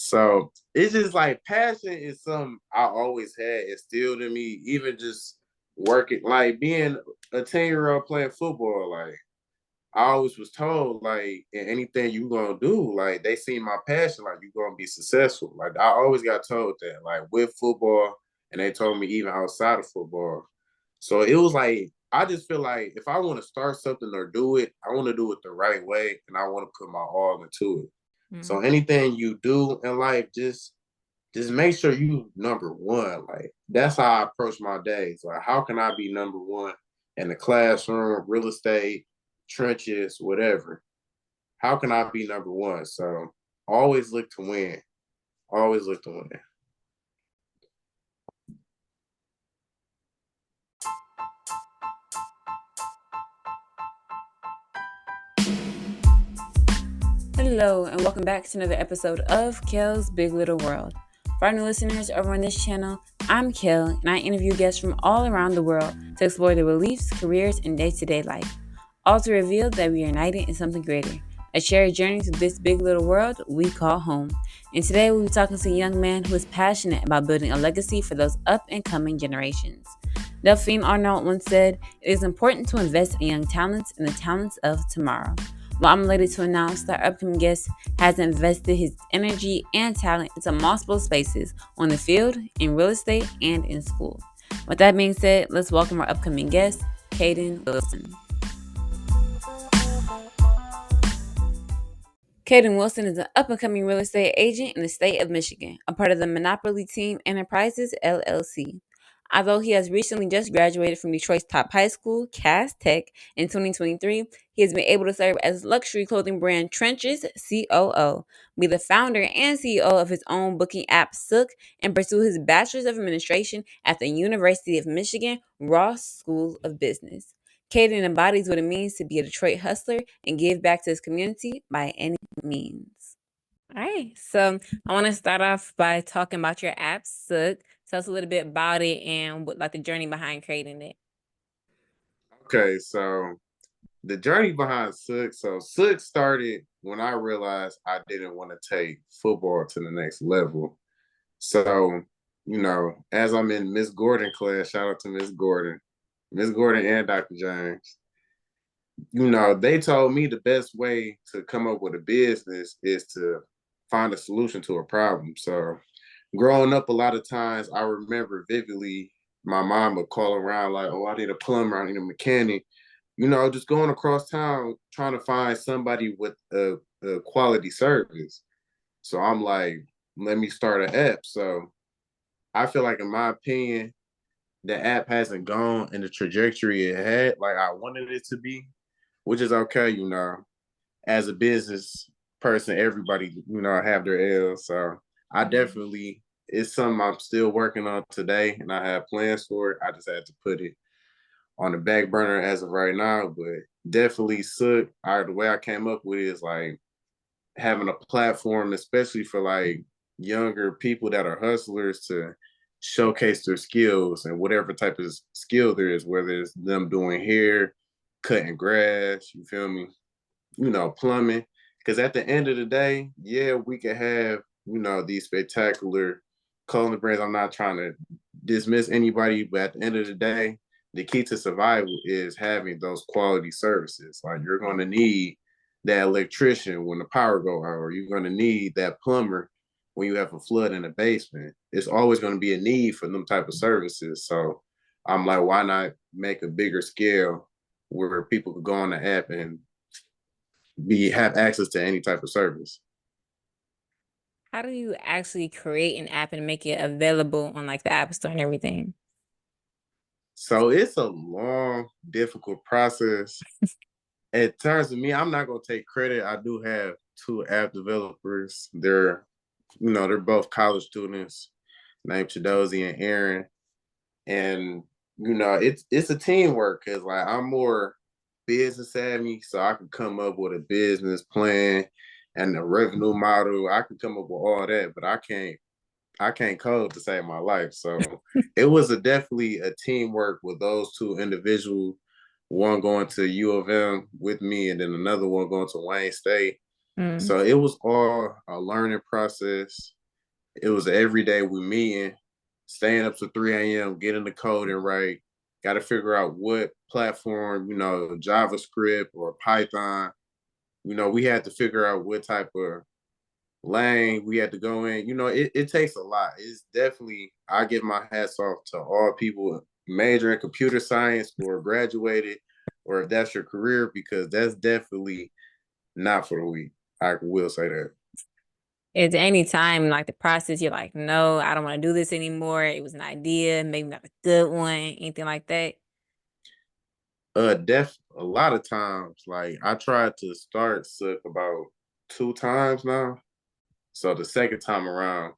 So it's just like passion is something I always had instilled in me, even just working, like being a 10-year-old playing football. Like I always was told, like in anything you gonna do, like they see my passion, like you gonna be successful. Like I always got told that, like with football, and they told me even outside of football. So it was like I just feel like if I want to start something or do it, I want to do it the right way, and I want to put my all into it. So Mm. anything you do in life, just make sure you number one. Like that's how I approach my days. Like how can I be number one in the classroom, real estate, trenches, whatever? How can I be number one? So always look to win. Always look to win. Hello, and welcome back to another episode of Kel's Big Little World. For our new listeners over on this channel, I'm Kel, and I interview guests from all around the world to explore their beliefs, careers, and day-to-day life, all to reveal that we are united in something greater, a shared journey to this big little world we call home. And today we'll be talking to a young man who is passionate about building a legacy for those up-and-coming generations. Delphine Arnault once said, "It is important to invest in young talents and the talents of tomorrow." Well, I'm elated to announce that our upcoming guest has invested his energy and talent into multiple spaces on the field, in real estate, and in school. With that being said, let's welcome our upcoming guest, Kaden Wilson. Kaden Wilson is an up-and-coming real estate agent in the state of Michigan, a part of the Monopoly Team Enterprises LLC. Although he has recently just graduated from Detroit's top high school, Cass Tech, in 2023, he has been able to serve as luxury clothing brand Trenches COO, be the founder and CEO of his own booking app Sookk, and pursue his Bachelor's of Administration at the University of Michigan Ross School of Business. Kaden embodies what it means to be a Detroit hustler and give back to his community by any means. All right, so I want to start off by talking about your app, Sookk. Tell us a little bit about it and what, like, the journey behind creating it. Okay, so the journey behind Sook. So Sook started when I realized I didn't want to take football to the next level. So, as I'm in Miss Gordon class, shout out to Miss Gordon and Dr. James. They told me the best way to come up with a business is to find a solution to a problem. So, growing up, a lot of times I remember vividly my mom would call around like, "Oh, I need a plumber, I need a mechanic." Just going across town trying to find somebody with a quality service. So I'm like, let me start an app. So I feel like, in my opinion, the app hasn't gone in the trajectory it had, like I wanted it to be, which is okay. As a business person, everybody, have their L's. So I definitely, it's something I'm still working on today, and I have plans for it. I just had to put it on the back burner as of right now, but definitely Sookk. The way I came up with it is like having a platform, especially for like younger people that are hustlers, to showcase their skills and whatever type of skill there is, whether it's them doing hair, cutting grass, you feel me, plumbing. Because at the end of the day, yeah, we can have, these spectacular clothing brands. I'm not trying to dismiss anybody, but at the end of the day, the key to survival is having those quality services. Like you're going to need that electrician when the power go out, or you're going to need that plumber when you have a flood in the basement. It's always going to be a need for them type of services. So I'm like, why not make a bigger scale where people could go on the app and have access to any type of service? How do you actually create an app and make it available on like the App Store and everything? So it's a long, difficult process. In terms of me, I'm not gonna take credit. I do have two app developers. They're both college students named Chidozi and Aaron. And it's a teamwork because like I'm more business savvy, so I can come up with a business plan and a revenue model. I can come up with all that, but I can't code to save my life. So it was definitely a teamwork with those two individuals. One going to U of M with me, and then another one going to Wayne State. Mm. So it was all a learning process. It was every day we meeting, staying up to 3 a.m., getting the code and right. Got to figure out what platform, JavaScript or Python. We had to figure out what type of lane we had to go in. It takes a lot. It's definitely, I give my hats off to all people major in computer science or graduated, or if that's your career, because that's definitely not for the weak. I will say that. Is there any time like the process you're like, no, I don't want to do this anymore. It was an idea, maybe not a good one, anything like that? A lot of times, like I tried to start Sookk about 2 times now. So the second time around,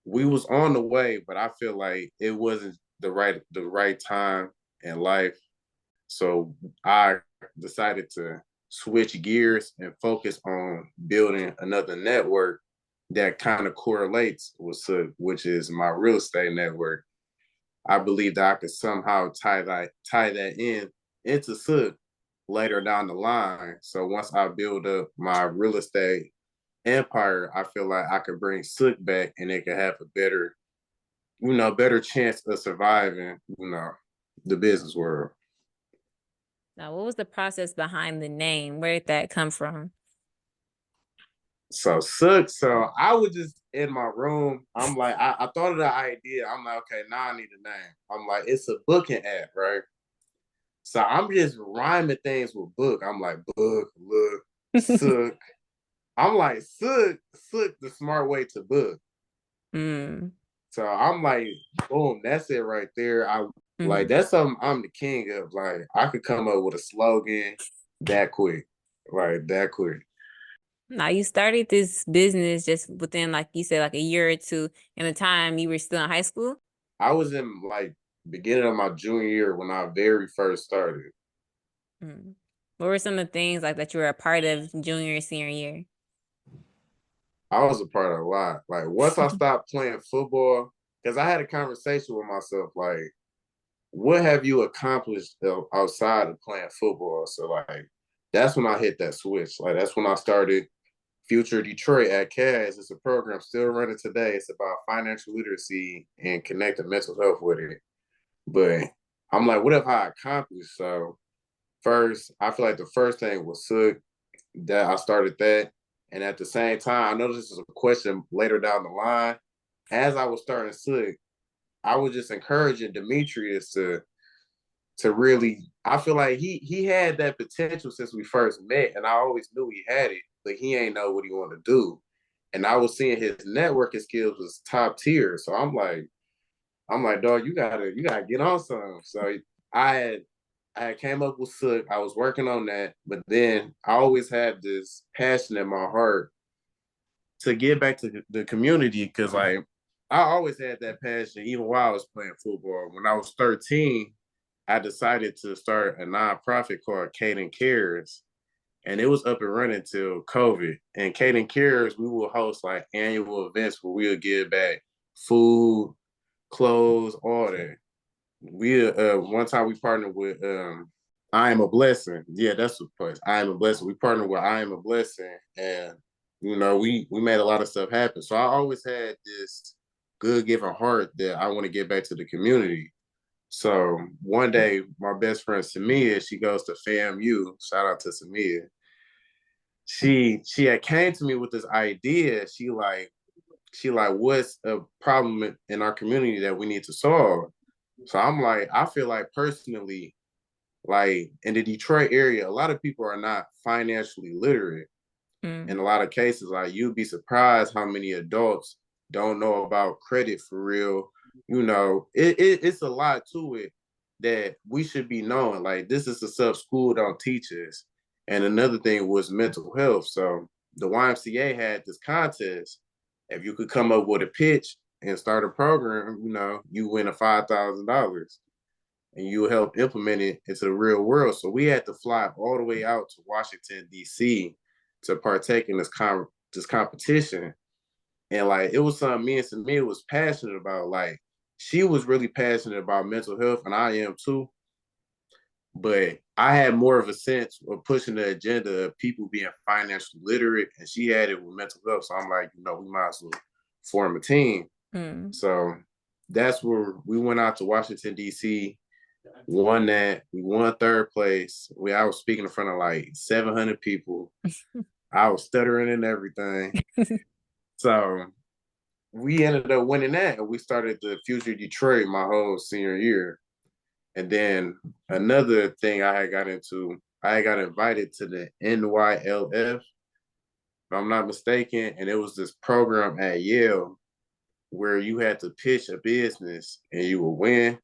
we was on the way, but I feel like it wasn't the right time in life. So I decided to switch gears and focus on building another network that kind of correlates with Sookk, which is my real estate network. I believe that I could somehow tie that into Sookk later down the line. So once I build up my real estate empire, I feel like I could bring Sookk back and it could have a better chance of surviving, the business world. Now, what was the process behind the name? Where did that come from? So Sookk, so I was just in my room. I'm like, I thought of the idea. I'm like, okay, now I need a name. I'm like, it's a booking app, right? So I'm just rhyming things with book. I'm like, book, look, Sookk. I'm like, Sookk, the smart way to book. Mm. So I'm like, boom, that's it right there. I like Mm. that's something I'm the king of. Like I could come up with a slogan that quick, like that quick. Now, you started this business just within, like you said, like a year or two, in the time you were still in high school? I was in like beginning of my junior year when I very first started. Mm. What were some of the things like that you were a part of junior or senior year? I was a part of a lot. Like once I stopped playing football, because I had a conversation with myself, like, what have you accomplished outside of playing football? So like that's when I hit that switch. Like that's when I started Future Detroit at CAS. It's a program still running today. It's about financial literacy and connecting mental health with it. But I'm like, what have I accomplished? So first, I feel like the first thing was Sookk, that I started that. And at the same time, I know this is a question later down the line. As I was starting Sookk, I was just encouraging Demetrius to really. I feel like he had that potential since we first met, and I always knew he had it, but he ain't know what he wanted to do. And I was seeing his networking skills was top tier. So I'm like, dog, you gotta get on some. So I had I had came up with Sookk. I was working on that, but then I always had this passion in my heart to give back to the community because, like, I always had that passion, even while I was playing football. When I was 13, I decided to start a nonprofit called Kaden Cares, and it was up and running till COVID. And Kaden Cares, we will host like annual events where we'll give back food, clothes, all that. We one time we partnered with I Am a Blessing. Yeah, that's the place. I Am a Blessing. We partnered with I Am a Blessing, and we made a lot of stuff happen. So I always had this good giving heart that I want to give back to the community. So one day, my best friend Samia, she goes to FAMU. Shout out to Samia. She had came to me with this idea. She like, what's a problem in our community that we need to solve? So I'm like, I feel like personally, like in the Detroit area, a lot of people are not financially literate. In Mm. a lot of cases, like you'd be surprised how many adults don't know about credit for real. It's a lot to it that we should be knowing. Like this is the stuff school don't teach us. And another thing was mental health. So the YMCA had this contest. If you could come up with a pitch and start a program, you win a $5,000 and you help implement it into the real world. So we had to fly all the way out to Washington, D.C. to partake in this competition. And like it was something me and Samia was passionate about. Like she was really passionate about mental health, and I am too. but I had more of a sense of pushing the agenda of people being financially literate, and she had it with mental health. So I'm like, we might as well form a team. Mm. So that's where we went out to Washington, D.C., won that. We won third place. I was speaking in front of like 700 people. I was stuttering and everything. So we ended up winning that, and we started the Future Detroit my whole senior year. And then another thing I got invited to the NYLF, if I'm not mistaken, and it was this program at Yale where you had to pitch a business and you would win.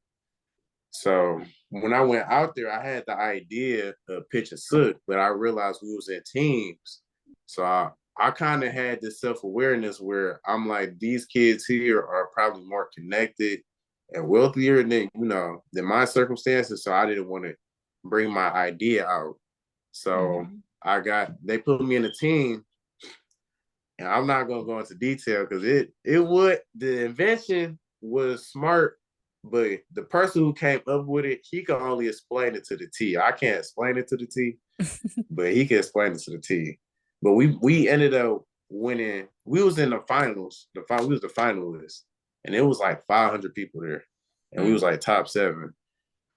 So when I went out there, I had the idea of pitching Sookk, but I realized we was in teams. So I kind of had this self-awareness where I'm like, these kids here are probably more connected and wealthier than my circumstances. So I didn't want to bring my idea out. So they put me in a team, and I'm not gonna go into detail because the invention was smart, but the person who came up with it, he can only explain it to the T. I can't explain it to the T, but he can explain it to the T. But we ended up winning. We was in the finals. We was the finalists, and it was like 500 people there, and we was like top 7.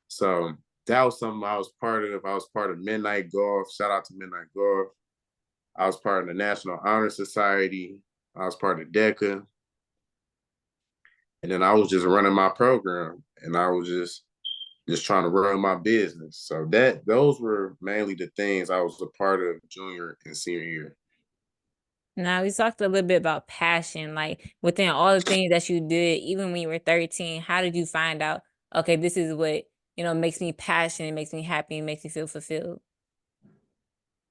So that was something I was part of. I was part of Midnight Golf. Shout out to Midnight Golf. I was part of the National Honor Society. I was part of DECA. And then I was just running my program, and I was just trying to run my business. So those were mainly the things I was a part of junior and senior year. Now, we talked a little bit about passion, like within all the things that you did, even when you were 13, how did you find out, okay, this is what, makes me passionate, makes me happy, and makes me feel fulfilled?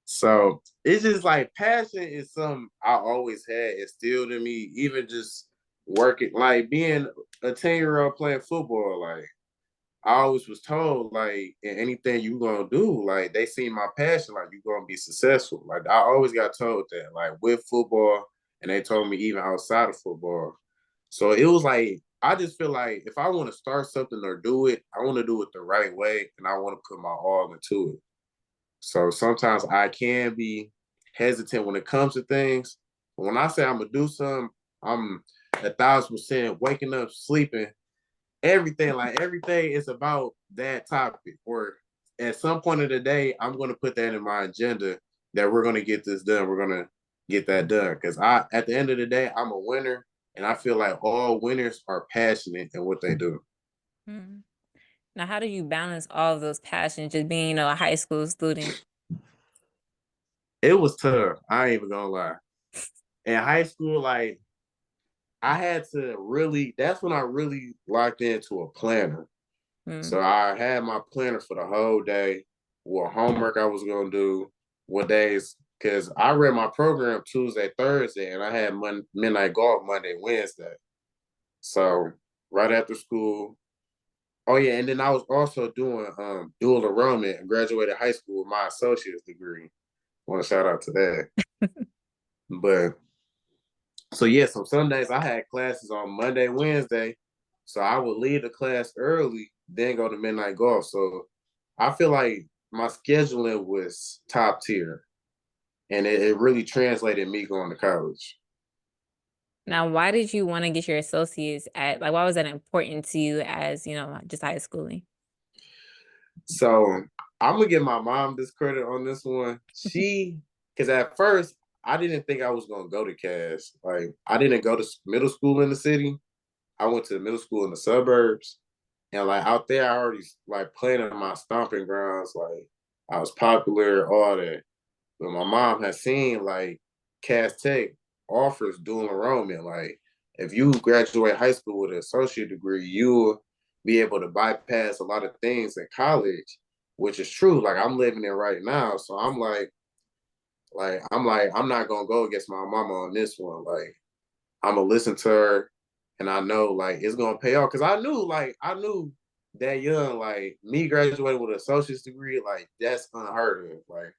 So it's just like passion is something I always had instilled in me, even just working, like being a 10-year-old playing football. Like I always was told, like, in anything you gonna do, like they see my passion, like you're gonna be successful. Like I always got told that, like with football, and they told me even outside of football. So it was like I just feel like if I want to start something or do it, I want to do it the right way, and I want to put my all into it. So sometimes I can be hesitant when it comes to things. But when I say I'm gonna do something, I'm 1,000% waking up, sleeping, everything is about that topic. Or at some point of the day, I'm gonna put that in my agenda that we're gonna get this done. We're gonna get that done. Because at the end of the day, I'm a winner, and I feel like all winners are passionate in what they do. Mm. Now, how do you balance all of those passions, just being, a high school student? It was tough. I ain't even gonna lie. In high school, like I had to really, that's when I really locked into a planner. So Mm. I had my planner for the whole day, what homework I was going to do, what days, because I read my program Tuesday, Thursday, and I had midnight golf Monday, Wednesday. So right after school, oh yeah, and then I was also doing dual enrollment and graduated high school with my associate's degree. Want to shout out to that. But so yeah, so some days I had classes on Monday, Wednesday. So I would leave the class early, then go to midnight golf. So I feel like my scheduling was top tier. And it really translated me going to college. Now, why did you want to get your associates why was that important to you as, just high schooling? So I'm gonna give my mom this credit on this one. Because at first I didn't think I was gonna go to Cass. Like I didn't go to middle school in the city. I went to middle school in the suburbs, and like out there, I already like played in my stomping grounds. Like I was popular, all that. But my mom had seen like Cass Tech offers dual enrollment. Like if you graduate high school with an associate degree, you'll be able to bypass a lot of things in college, which is true. Like I'm living it right now, so I'm not gonna go against my mama on this one. Like I'm gonna listen to her, and I know like it's gonna pay off. Cause I knew that young, like me graduating with an associate's degree, like that's unheard of. Like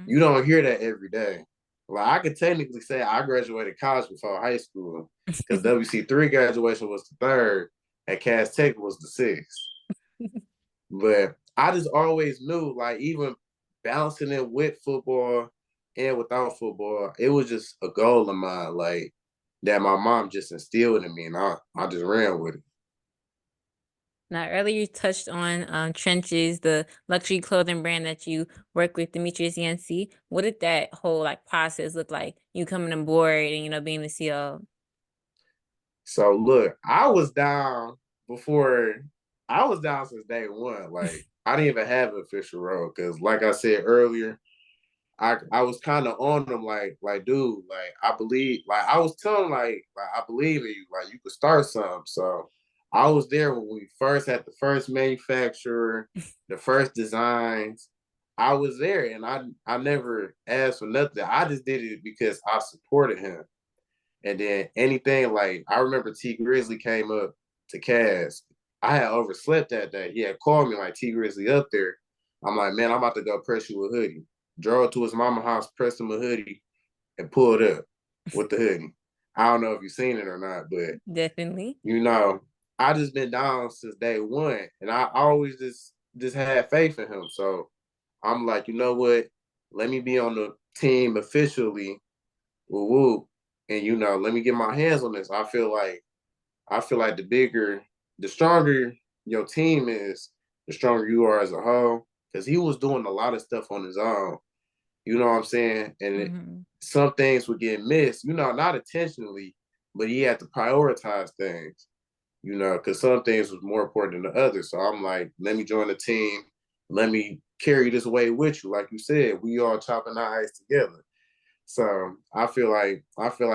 you don't hear that every day. Like I could technically say I graduated college before high school because WC3 graduation was the third, and Cass Tech was the sixth. But I just always knew, like, even balancing it with football and without football, it was just a goal of mine, like that my mom just instilled in me, and I just ran with it. Now, earlier you touched on Trenches, the luxury clothing brand that you work with, Demetrius Yancey. What did that whole like process look like? You coming on board and being the CEO. So look, before I was down since day one. Like I didn't even have an official role because, like I said earlier, I was kind of on them like dude, like I believe, like I was telling like I believe in you, like you could start something. So I was there when we first had the first manufacturer, the first designs. I was there, and I never asked for nothing. I just did it because I supported him. And then anything, like I remember T Grizzly came up to Cass. I had overslept that day. He had called me like, T Grizzly up there. I'm like, man, I'm about to go press you a hoodie. Drove to his mama house, pressed him a hoodie, and pulled up with the hoodie. I don't know if you've seen it or not, but Definitely. I just been down since day one, and I always just had faith in him. So I'm like, you know what? Let me be on the team officially. Woo woo. And let me get my hands on this. I feel like the stronger your team is, the stronger you are as a whole. Because he was doing a lot of stuff on his own. You know what I'm saying? And some things would get missed. Not intentionally, but he had to prioritize things. Because some things was more important than the others. So I'm like, let me join the team. Let me carry this weight with you. Like you said, we all chopping our ice together. So I feel like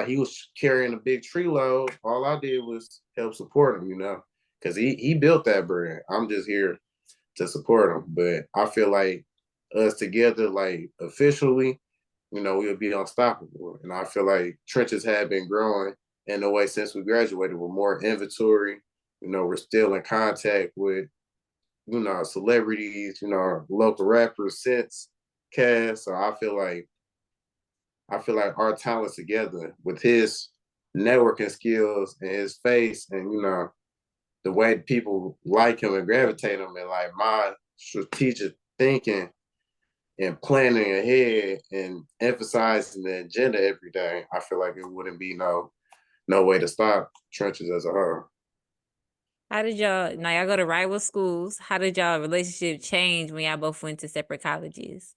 he was carrying a big tree load. All I did was help support him, because he built that brand. I'm just here to support him. But I feel like us together, like officially, we'll be unstoppable. And I feel like Trenches have been growing in a way since we graduated with more inventory. We're still in contact with, celebrities, local rappers since Cass. So I feel like our talents together with his networking skills and his face and the way people like him and gravitate him, and like my strategic thinking and planning ahead and emphasizing the agenda every day, I feel like it wouldn't be no way to stop Trenches as a whole. How did y'all go to rival schools? How did y'all relationship change when y'all both went to separate colleges?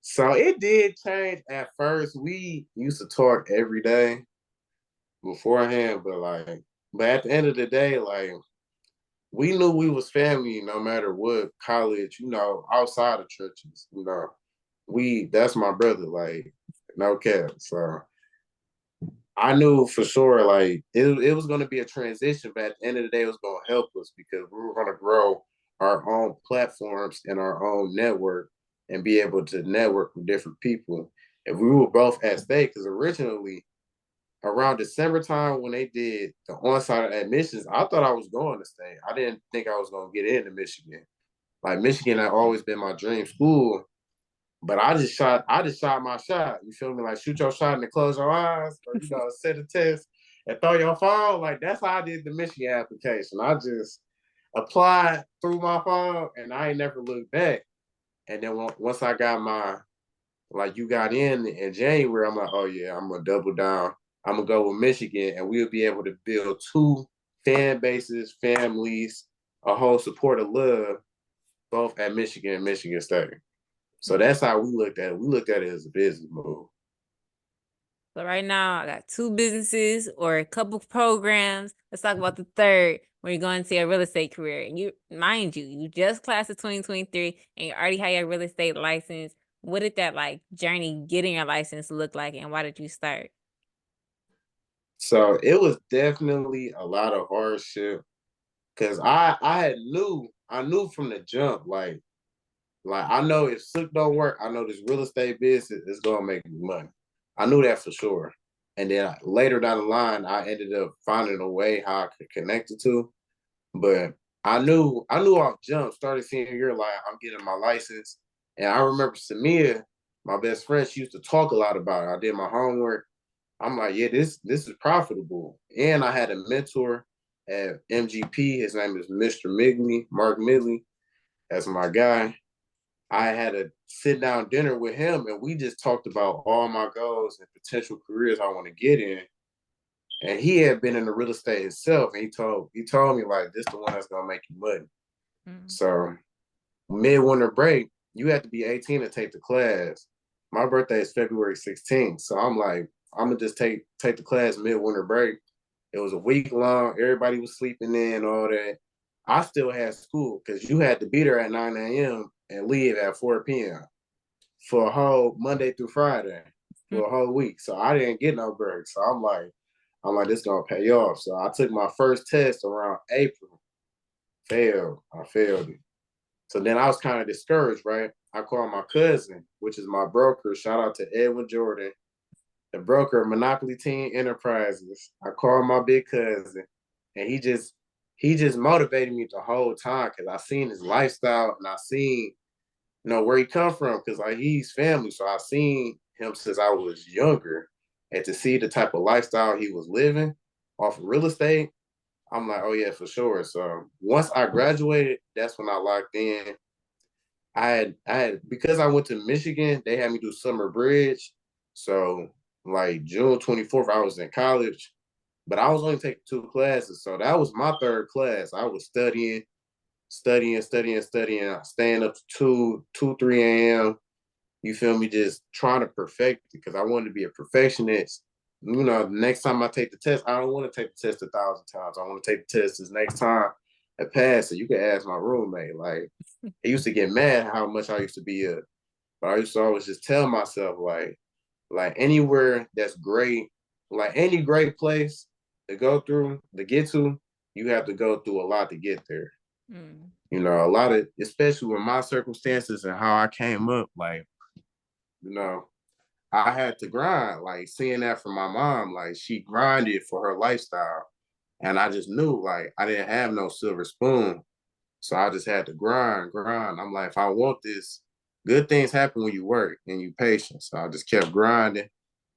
So it did change at first. We used to talk every day beforehand, but at the end of the day, like we knew we was family no matter what college, outside of churches, that's my brother, like no cap. So I knew for sure like it was gonna be a transition, but at the end of the day it was gonna help us because we were gonna grow our own platforms and our own network and be able to network with different people. If we were both at stake, because originally around December time when they did the on-site admissions, I thought I was going to stay. I didn't think I was going to get into Michigan. Like Michigan had always been my dream school, but I just shot my shot. You feel me? Like shoot your shot and then close your eyes, or set a test and throw your phone. Like that's how I did the Michigan application. I just applied through my phone and I ain't never looked back. And then once I got you got in January, I'm like, oh yeah, I'm gonna double down. I'm gonna go with Michigan, and we'll be able to build two fan bases, families, a whole support of love, both at Michigan and Michigan State. So that's how we looked at it. We looked at it as a business move. So right now I got two businesses or a couple programs. Let's talk about the third where you're going to your real estate career. And you just class of 2023 and you already have your real estate license. What did that like journey getting your license look like and why did you start? So it was definitely a lot of hardship because I knew from the jump, like I know if Sookk don't work, I know this real estate business is gonna make me money. I knew that for sure. And then later down the line, I ended up finding a way how I could connect the two. But I knew off jump, started seeing year like I'm getting my license. And I remember Samia, my best friend, she used to talk a lot about it. I did my homework. I'm like, yeah, this is profitable. And I had a mentor at MGP. His name is Mr. Migley, Mark Midley. as my guy. I had a sit down dinner with him, and we just talked about all my goals and potential careers I want to get in. And he had been in the real estate himself, and he told me like, this the one that's gonna make you money. So midwinter break, you have to be 18 to take the class. My birthday is February 16th, so I'm like, I'm gonna just take the class midwinter break. It was a week long. Everybody was sleeping in, all that. I still had school because you had to be there at 9 a.m. and leave at 4 p.m. for a whole Monday through Friday for a whole week. So I didn't get no break. So I'm like, this gonna pay off. So I took my first test around April. Failed. I failed it. So then I was kind of discouraged, right? I called my cousin, which is my broker. Shout out to Edwin Jordan, the broker of Monopoly Team Enterprises. I called my big cousin, and he just motivated me the whole time because I seen his lifestyle and I seen where he come from because like he's family. So I seen him since I was younger, and to see the type of lifestyle he was living off of real estate, I'm like, oh yeah, for sure. So once I graduated, that's when I locked in. I had because I went to Michigan, they had me do summer bridge. So like June 24th, I was in college, but I was only taking 2 classes. So that was my third class. I was studying, staying up to 3 a.m. You feel me? Just trying to perfect it because I wanted to be a perfectionist. The next time I take the test, I don't want to take the test 1,000 times. I want to take the test this next time and pass it. You can ask my roommate. Like, he used to get mad how much I used to be up. But I used to always just tell myself, like anywhere that's great, like any great place to get to, you have to go through a lot to get there. A lot of, especially with my circumstances and how I came up, like, I had to grind, like seeing that from my mom, like she grinded for her lifestyle. And I just knew like I didn't have no silver spoon. So I just had to grind, grind. I'm like, if I want this, good things happen when you work and you patient. So I just kept grinding.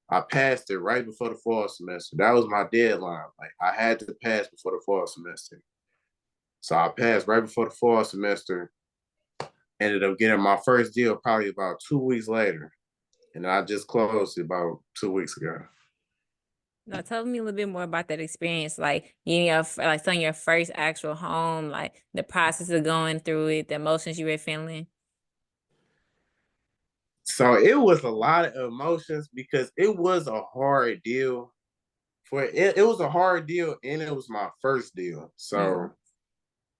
I passed it right before the fall semester. That was my deadline. Like I had to pass before the fall semester. So I passed right before the fall semester. Ended up getting my first deal probably about 2 weeks later. And I just closed it about 2 weeks ago. Now, tell me a little bit more about that experience, like like selling your first actual home, like the process of going through it, the emotions you were feeling. So it was a lot of emotions because it was a hard deal. It was a hard deal, and it was my first deal. So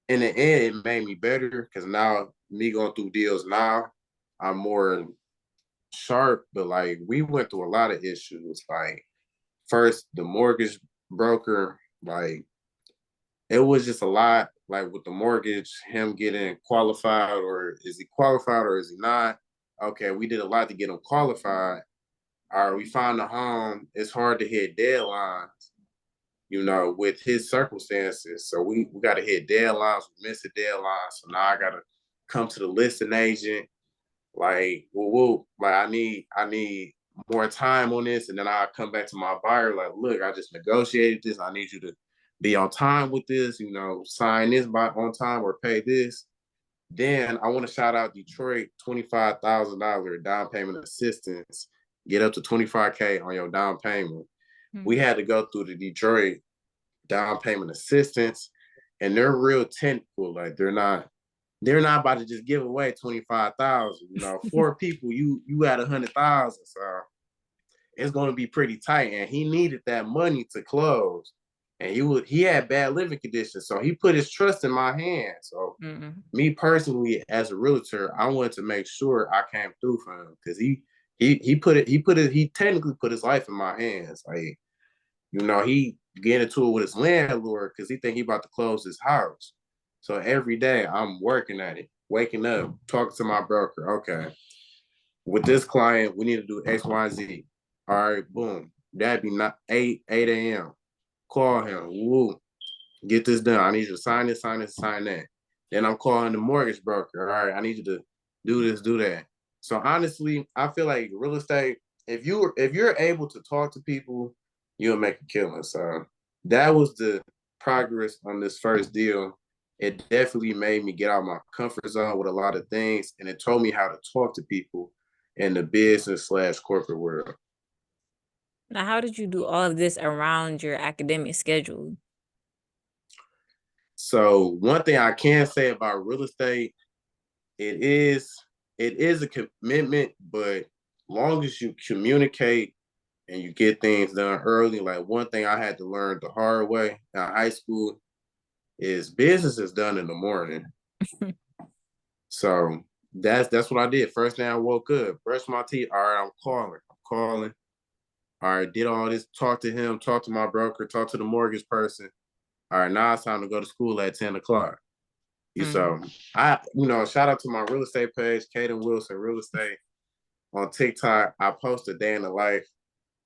in the end, it made me better because now me going through deals now, I'm more sharp. But like we went through a lot of issues. Like first, the mortgage broker, like it was just a lot. Like with the mortgage, him getting qualified, or is he qualified or is he not? Okay, we did a lot to get him qualified. All right, we found a home. It's hard to hit deadlines, with his circumstances. So we got to hit deadlines. We missed the deadlines. So now I got to come to the listing agent. Like, like I need more time on this. And then I come back to my buyer. Like, look, I just negotiated this. I need you to be on time with this, sign this by on time or pay this. Then I want to shout out Detroit, $25,000 down payment assistance. Get up to 25K on your down payment. We had to go through the Detroit down payment assistance, and they're real technical. Like they're not about to just give away 25,000. 4 people, you had 100,000. So it's going to be pretty tight. And he needed that money to close. And he had bad living conditions, so he put his trust in my hands. So me personally, as a realtor, I wanted to make sure I came through for him because he technically put his life in my hands. Like, he get into it with his landlord because he think he about to close his house. So every day I'm working at it, waking up, talking to my broker. Okay, with this client, we need to do X, Y, Z. All right, boom. That'd be not 8 a.m. Call him. Woo. Get this done. I need you to sign this, sign that. Then I'm calling the mortgage broker. All right, I need you to do this, do that. So honestly, I feel like real estate, if you're able to talk to people, you'll make a killing. So that was the progress on this first deal. it definitely made me get out of my comfort zone with a lot of things, and it told me how to talk to people in the business/corporate world. Now, how did you do all of this around your academic schedule? So one thing I can say about real estate, it is it is a commitment, but long as you communicate and you get things done early, like one thing I had to learn the hard way in high school is business is done in the morning. So that's what I did. First thing I woke up, brushed my teeth. All right, I'm calling. I'm calling. All right, did all this, talk to him, talk to my broker, talk to the mortgage person. All right, now it's time to go to school at 10 o'clock. So shout out to my real estate page, Kaden Wilson Real Estate on TikTok. I post a day in the life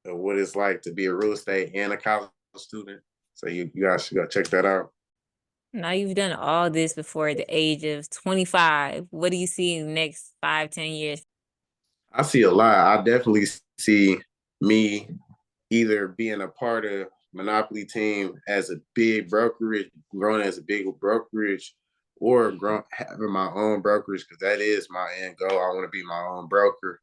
of what it's like to be a real estate and a college student. So you guys should go check that out. Now you've done all this before the age of 25. What do you see in the next 5, 10 years? I see a lot. I definitely see me either being a part of Monopoly Team as a big brokerage, growing as a big brokerage, or having my own brokerage, because that is my end goal. I want to be my own broker.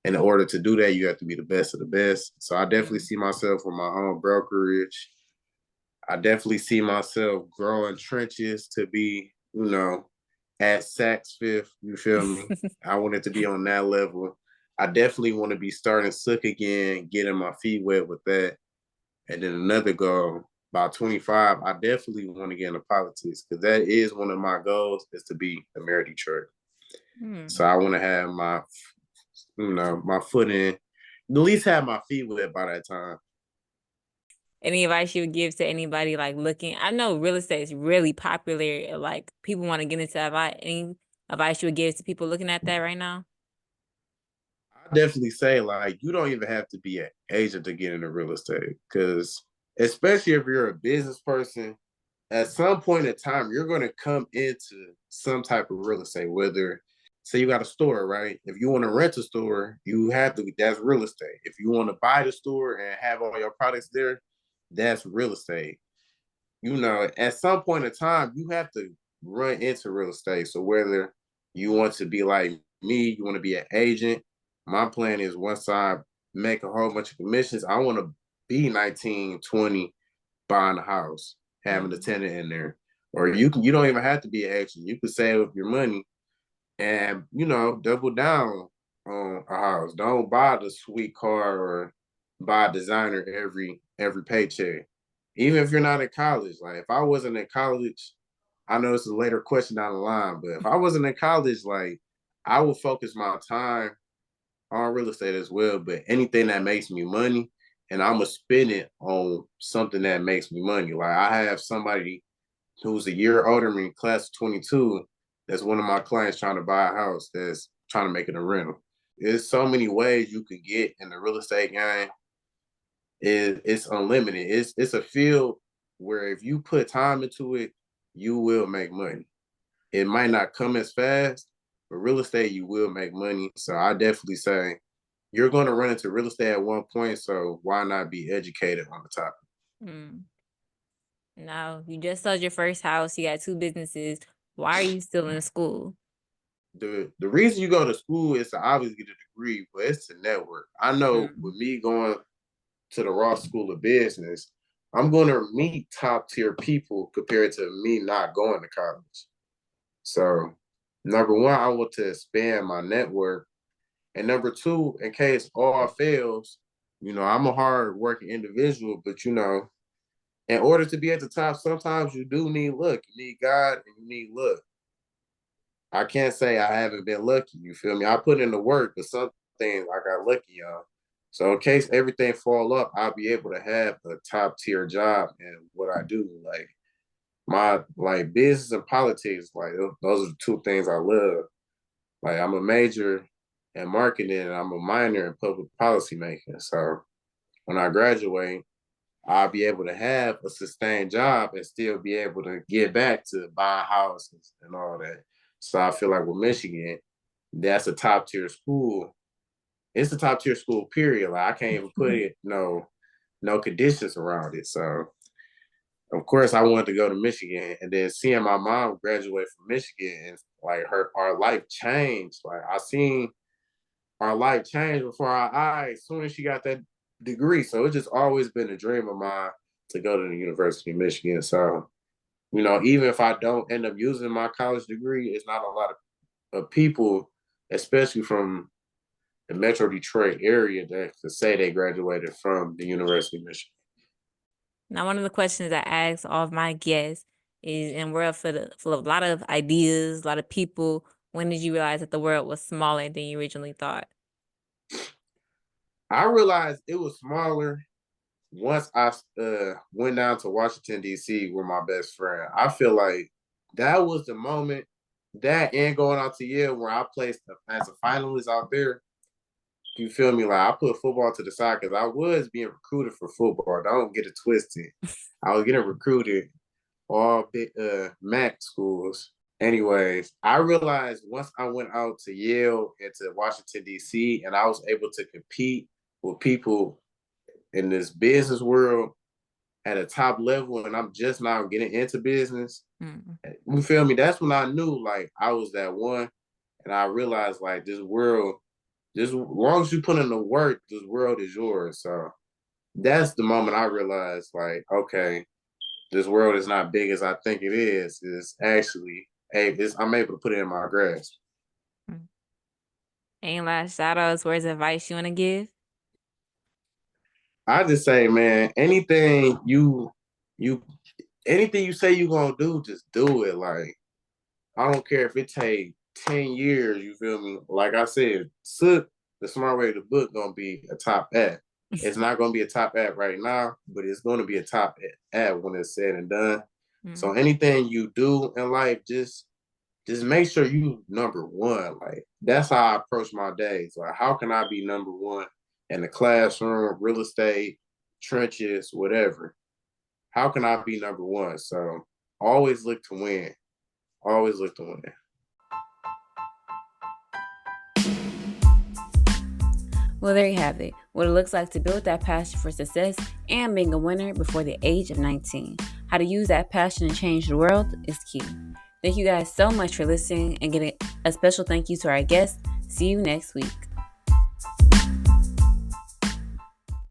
And in order to do that, you have to be the best of the best. So I definitely see myself with my own brokerage. I definitely see myself growing trenches to be, at Saks Fifth. You feel me? I want it to be on that level. I definitely want to be starting Sookk again, getting my feet wet with that. And then another goal, by 25, I definitely want to get into politics, because that is one of my goals, is to be a mayor of Detroit. So I want to have my foot in, at least have my feet wet by that time. Any advice you would give to anybody like looking? I know real estate is really popular. Like people want to get into that. Any advice you would give to people looking at that right now? I definitely say, like, you don't even have to be an agent to get into real estate, because especially if you're a business person, at some point in time, you're going to come into some type of real estate, whether, say you got a store, right? If you want to rent a store, that's real estate. If you want to buy the store and have all your products there, that's real estate. At some point in time, you have to run into real estate. So whether you want to be like me, you want to be an agent, my plan is, once I make a whole bunch of commissions, I want to be 19, 20, buying a house, having a tenant in there. Or you don't even have to be an agent. You could save up your money and, double down on a house. Don't buy the sweet car or buy a designer every paycheck. Even if you're not in college. Like, if I wasn't in college, I know it's a later question down the line, but if I wasn't in college, like, I would focus my time on real estate as well. But anything that makes me money, and I'm gonna spend it on something that makes me money. Like, I have somebody who's a year older than me, class of 22, that's one of my clients trying to buy a house, that's trying to make it a rental. There's so many ways you can get in the real estate game. It's unlimited. It's a field where if you put time into it, you will make money. It might not come as fast, but real estate, you will make money. So I definitely say you're going to run into real estate at one point. So why not be educated on the topic? Mm. Now, you just sold your first house. You got 2 businesses. Why are you still in school? The reason you go to school is to obviously get a degree, but it's to network. I know with me going to the Ross School of Business, I'm going to meet top tier people compared to me not going to college. So, number one, I want to expand my network. And number two, in case all fails, I'm a hard working individual, but in order to be at the top, sometimes you do need luck. You need God and you need luck. I can't say I haven't been lucky. You feel me? I put in the work, but some things I got lucky on. So in case everything fall up, I'll be able to have a top tier job in what I do. Like, my business and politics, like, those are the 2 things I love. Like, I'm a major in marketing and I'm a minor in public policy making. So when I graduate, I'll be able to have a sustained job and still be able to get back to buying houses and all that. So I feel like with Michigan, that's a top tier school. It's a top tier school, period. Like, I can't even put it no conditions around it. So of course, I wanted to go to Michigan, and then seeing my mom graduate from Michigan, and like our life changed. Like I seen our life change before our eyes as soon as she got that degree. So it's just always been a dream of mine to go to the University of Michigan. So even if I don't end up using my college degree, it's not a lot of people, especially from the Metro Detroit area, that could say they graduated from the University of Michigan. Now, one of the questions I ask all of my guests is, in a world full of a lot of ideas, a lot of people, when did you realize that the world was smaller than you originally thought? I realized it was smaller once I went down to Washington, D.C. with my best friend. I feel like that was the moment, that and going out to Yale, where I placed as a finalist out there. You feel me? Like, I put football to the side because I was being recruited for football. Don't get it twisted. I was getting recruited all big MAC schools. Anyways, I realized once I went out to Yale and to Washington, D.C., and I was able to compete with people in this business world at a top level, and I'm just now getting into business. You feel me? That's when I knew like I was that one, and I realized like this world, just as long as you put in the work, this world is yours. So that's the moment I realized like, okay, this world is not big as I think it is. It's actually, hey, I'm able to put it in my grasp. Any last shout outs, words of advice you want to give? I just say, man, anything you say you're gonna do, just do it. Like, I don't care if it take 10 years, you feel me? Like I said, Sookk, the Smart Way to Book, gonna be a top app. It's not gonna be a top app right now, but it's gonna be a top app when it's said and done. So anything you do in life, just make sure you number one. Like, that's how I approach my days. Like, how can I be number one in the classroom, real estate, trenches, whatever? How can I be number one? So always look to win. Always look to win. Well, there you have it. What it looks like to build that passion for success and being a winner before the age of 19. How to use that passion to change the world is key. Thank you guys so much for listening, and getting a special thank you to our guests. See you next week.